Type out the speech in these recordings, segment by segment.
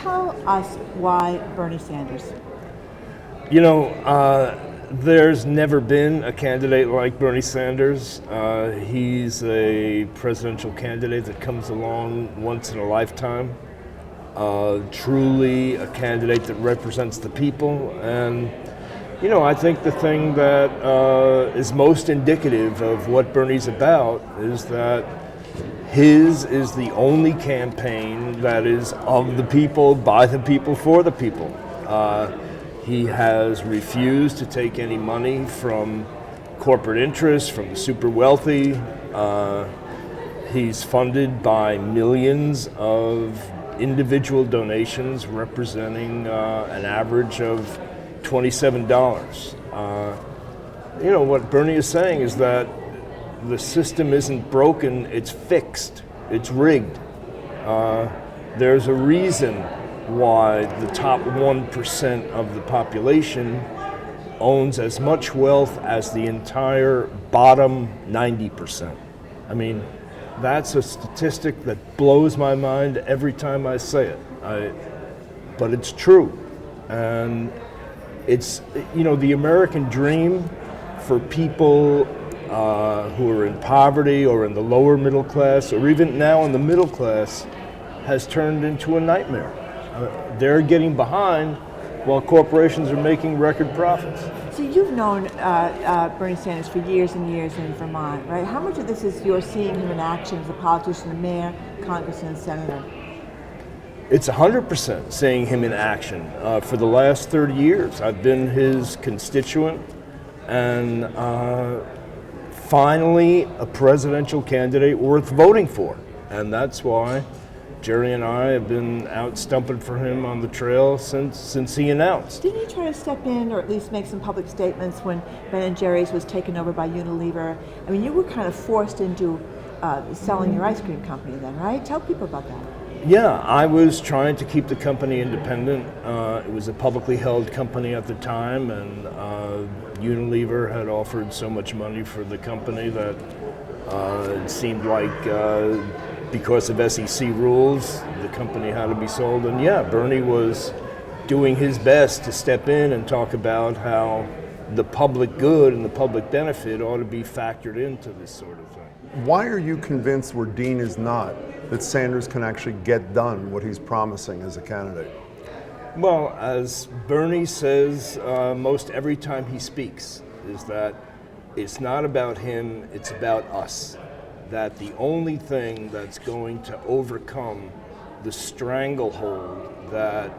Tell us why Bernie Sanders. You know, there's never been a candidate like Bernie Sanders. He's a presidential candidate that comes along once in a lifetime. Truly a candidate that represents the people. And, you know, I think the thing that is most indicative of what Bernie's about is that his is the only campaign that is of the people, by the people, for the people. He has refused to take any money from corporate interests, from the super wealthy. He's funded by millions of individual donations representing an average of $27. You know, what Bernie is saying is that the system isn't broken, it's fixed, it's rigged. There's a reason why the top 1% of the population owns as much wealth as the entire bottom 90%. I mean, that's a statistic that blows my mind every time I say it. But it's true. And it's, you know, the American dream for people who are in poverty or in the lower middle class or even now in the middle class has turned into a nightmare. They're getting behind while corporations are making record profits. So you've known Bernie Sanders for years and years in Vermont, right? How much of this is you're seeing him in action as a politician, a mayor, congressman, senator? It's 100% seeing him in action. For the last 30 years, I've been his constituent, and finally a presidential candidate worth voting for. And that's why Jerry and I have been out stumping for him on the trail since he announced. Didn't you try to step in or at least make some public statements when Ben & Jerry's was taken over by Unilever? I mean, you were kind of forced into selling your ice cream company then, right? Tell people about that. Yeah, I was trying to keep the company independent. It was a publicly held company at the time, and Unilever had offered so much money for the company that it seemed like because of SEC rules, the company had to be sold. And yeah, Bernie was doing his best to step in and talk about how the public good and the public benefit ought to be factored into this sort of thing. Why are you convinced where Dean is not, that Sanders can actually get done what he's promising as a candidate? Well, as Bernie says most every time he speaks, is that it's not about him, it's about us. That the only thing that's going to overcome the stranglehold that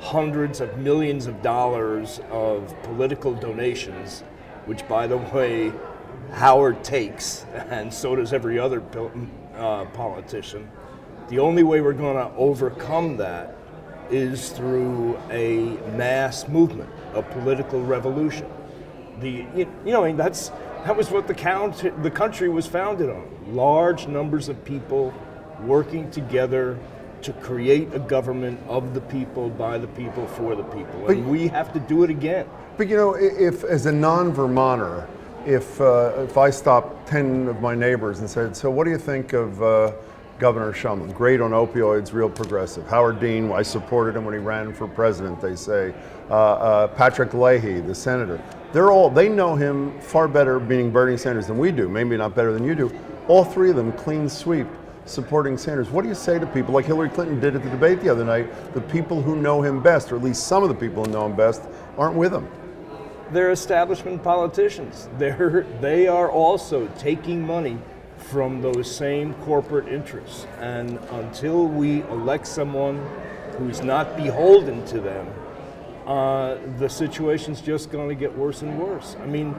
hundreds of millions of dollars of political donations, which, by the way, Howard takes, and so does every other politician, the only way we're going to overcome that is through a mass movement, a political revolution. That was what the country was founded on. Large numbers of people working together to create a government of the people, by the people, for the people. And we have to do it again. But you know, if as a non-Vermonter, if I stopped 10 of my neighbors and said, so what do you think of Governor Shumlin? Great on opioids, real progressive. Howard Dean, I supported him when he ran for president, they say. Patrick Leahy, the senator. They know him far better, meaning Bernie Sanders, than we do, maybe not better than you do. All three of them clean sweep supporting Sanders. What do you say to people like Hillary Clinton did at the debate the other night? The people who know him best, or at least some of the people who know him best, aren't with him. They're establishment politicians. They are also taking money from those same corporate interests. And until we elect someone who's not beholden to them, the situation's just going to get worse and worse. I mean,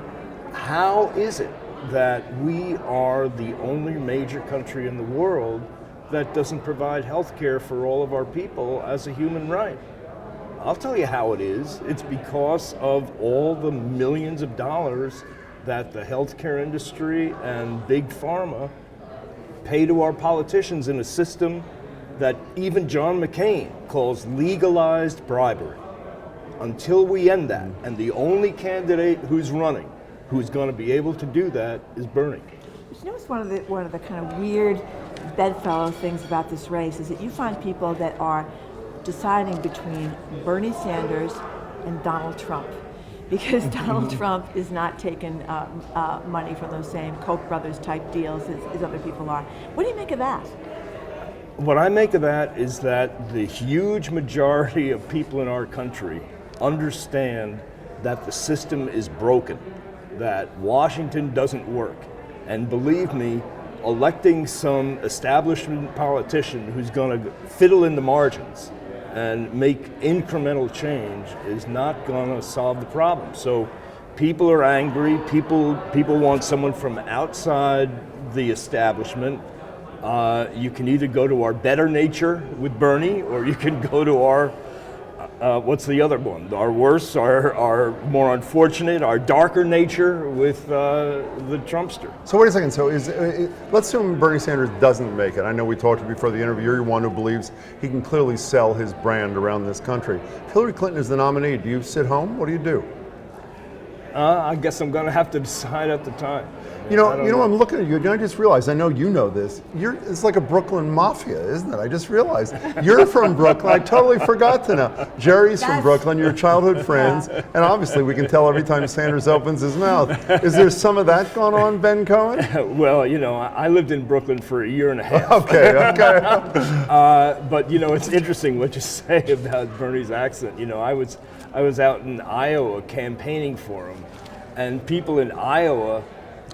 how is it that we are the only major country in the world that doesn't provide health care for all of our people as a human right? I'll tell you how it is. It's because of all the millions of dollars that the healthcare industry and big pharma pay to our politicians in a system that even John McCain calls legalized bribery. Until we end that, and the only candidate who's running who's going to be able to do that is Bernie. You know, it's one of the kind of weird bedfellow things about this race is that you find people that are deciding between Bernie Sanders and Donald Trump, because Donald Trump is not taking money from those same Koch brothers type deals as other people are. What do you make of that? What I make of that is that the huge majority of people in our country understand that the system is broken, that Washington doesn't work. And believe me, electing some establishment politician who's going to fiddle in the margins and make incremental change is not going to solve the problem. So people are angry, people want someone from outside the establishment. You can either go to our better nature with Bernie, or you can go to our, what's the other one? Our worse, our more unfortunate, our darker nature with the Trumpster. So wait a second. So let's assume Bernie Sanders doesn't make it. I know we talked before the interview. You're one who believes he can clearly sell his brand around this country. If Hillary Clinton is the nominee, do you sit home? What do you do? I guess I'm going to have to decide at the time. You know, I'm looking at you, and I just realized, I know you know this, it's like a Brooklyn mafia, isn't it? I just realized. You're from Brooklyn, I totally forgot to know. Jerry's from Brooklyn, you're childhood friends, and obviously we can tell every time Sanders opens his mouth. Is there some of that going on, Ben Cohen? Well, I lived in Brooklyn for a year and a half. Okay. But, it's interesting what you say about Bernie's accent. I was out in Iowa campaigning for him, and people in Iowa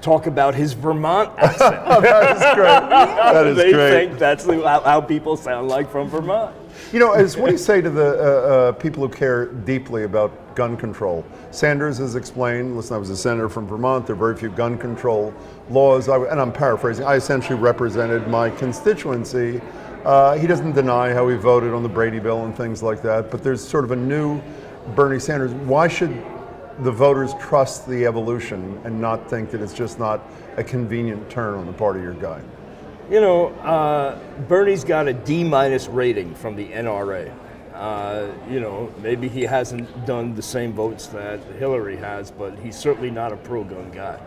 talk about his Vermont accent. That is great. That is they great. think that's how people sound like from Vermont. What do you say to the people who care deeply about gun control? Sanders has explained, listen, I was a senator from Vermont, there are very few gun control laws, and I'm paraphrasing, I essentially represented my constituency. He doesn't deny how he voted on the Brady bill and things like that, but there's sort of a new Bernie Sanders. Why should the voters trust the evolution and not think that it's just not a convenient turn on the part of your guy? Bernie's got a D- rating from the NRA. Maybe he hasn't done the same votes that Hillary has, but he's certainly not a pro-gun guy.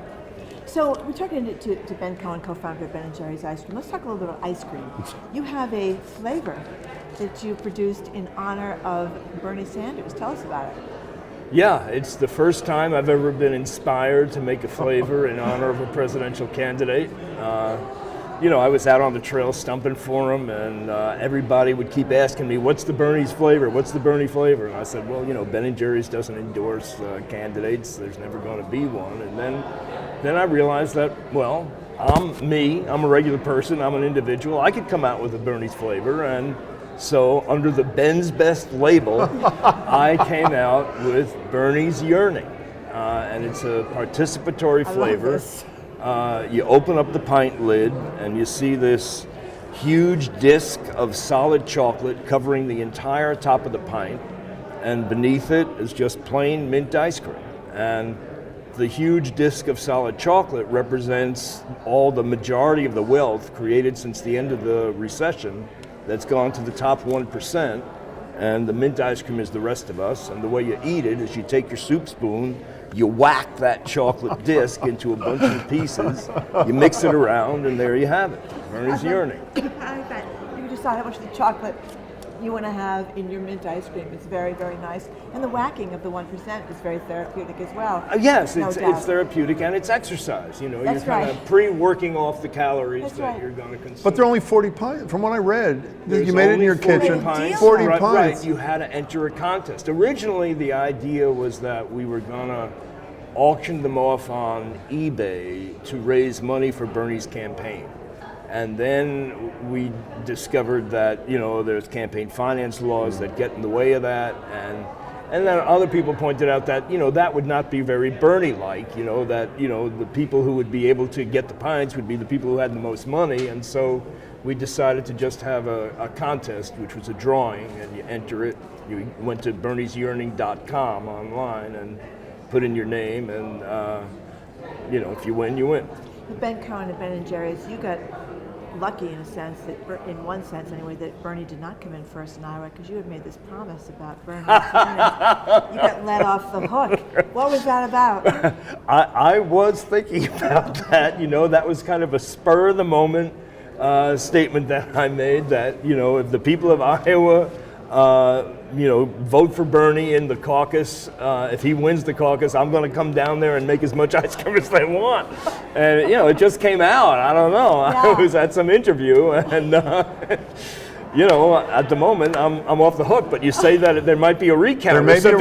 So we're talking to Ben Cohen, co-founder of Ben & Jerry's Ice Cream. Let's talk a little bit about ice cream. You have a flavor that you produced in honor of Bernie Sanders. Tell us about it. Yeah, it's the first time I've ever been inspired to make a flavor in honor of a presidential candidate. I was out on the trail stumping for him, and everybody would keep asking me, what's the Bernie's flavor? What's the Bernie flavor? And I said, well, Ben & Jerry's doesn't endorse candidates. There's never going to be one. And then I realized that, well, I'm me. I'm a regular person. I'm an individual. I could come out with a Bernie's flavor, and so under the Ben's Best label, I came out with Bernie's Yearning, and it's a participatory flavor. You open up the pint lid and you see this huge disc of solid chocolate covering the entire top of the pint, and beneath it is just plain mint ice cream. And the huge disc of solid chocolate represents all the majority of the wealth created since the end of the recession that's gone to the top 1%, and the mint ice cream is the rest of us. And the way you eat it is you take your soup spoon, you whack that chocolate disc into a bunch of pieces, you mix it around, and there you have it. Bernie's Yearning. I like that. You decide how much of the chocolate you want to have in your mint ice cream. It's very, very nice. And the whacking of the 1% is very therapeutic as well. Yes, no it's doubt. therapeutic, and it's exercise. You're That's kind of right. pre-working off the calories That's that right. you're going to consume. But there are only 40 pints. From what I read, There's you made it in only your 40 kitchen. pints. 40 right, pints. Right, you had to enter a contest. Originally, the idea was that we were going to auction them off on eBay to raise money for Bernie's campaign. And then we discovered that, there's campaign finance laws that get in the way of that. And then other people pointed out that, that would not be very Bernie-like, that, the people who would be able to get the pints would be the people who had the most money. And so we decided to just have a contest, which was a drawing, and you enter it. You went to berniesyearning.com online and put in your name, and, if you win, you win. Ben Cohen and Ben & Jerry's, you got lucky in a sense, in one sense anyway, that Bernie did not come in first in Iowa, because you had made this promise about Bernie. You got let off the hook. What was that about? I was thinking about that. That was kind of a spur of the moment statement that I made, that if the people of Iowa vote for Bernie in the caucus. If he wins the caucus, I'm going to come down there and make as much ice cream as they want. And it just came out. I don't know. I was at some interview, and at the moment I'm off the hook. But you say that there might be a recount. There may be a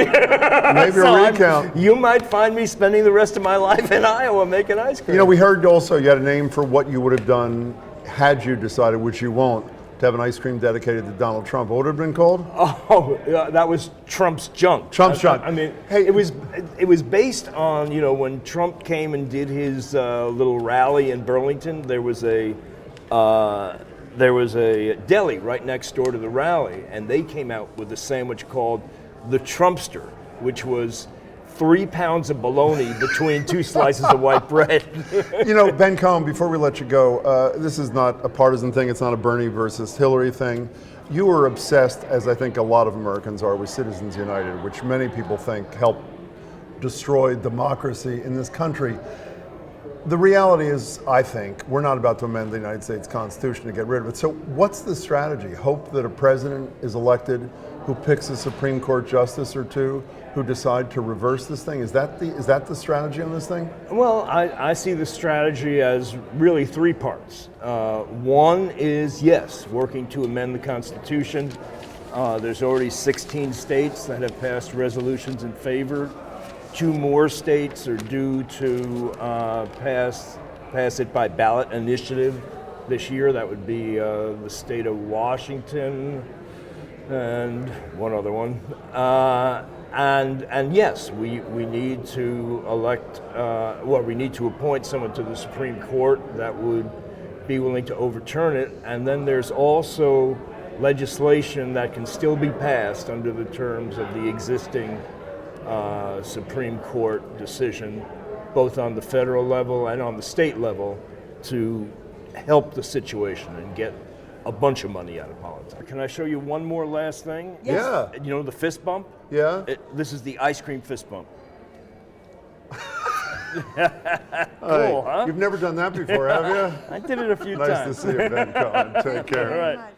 recount. You might find me spending the rest of my life in Iowa making ice cream. We heard also you had a name for what you would have done had you decided, which you won't, to have an ice cream dedicated to Donald Trump. What would it have been called? Oh, that was Trump's junk. Trump's junk. I mean, hey, it was based on when Trump came and did his little rally in Burlington. There was a deli right next door to the rally, and they came out with a sandwich called the Trumpster, which was 3 pounds of bologna between 2 slices of white bread. Ben Cohen, before we let you go, this is not a partisan thing. It's not a Bernie versus Hillary thing. You were obsessed, as I think a lot of Americans are, with Citizens United, which many people think helped destroy democracy in this country. The reality is, I think, we're not about to amend the United States Constitution to get rid of it. So what's the strategy? Hope that a president is elected who picks a Supreme Court justice or two who decide to reverse this thing? Is that the strategy on this thing? Well, I see the strategy as really 3 parts. One is, yes, working to amend the Constitution. There's already 16 states that have passed resolutions in favor. 2 more states are due to pass it by ballot initiative this year. That would be the state of Washington and one other one. And yes, we need to we need to appoint someone to the Supreme Court that would be willing to overturn it. And then there's also legislation that can still be passed under the terms of the existing Supreme Court decision, both on the federal level and on the state level, to help the situation and get a bunch of money out of politics. Can I show you one more last thing? Yes. Yeah. The fist bump? Yeah. This is the ice cream fist bump. Cool, huh? You've never done that before, have you? I did it a few Nice times. to see you, Ben Cohen. Take care. All right.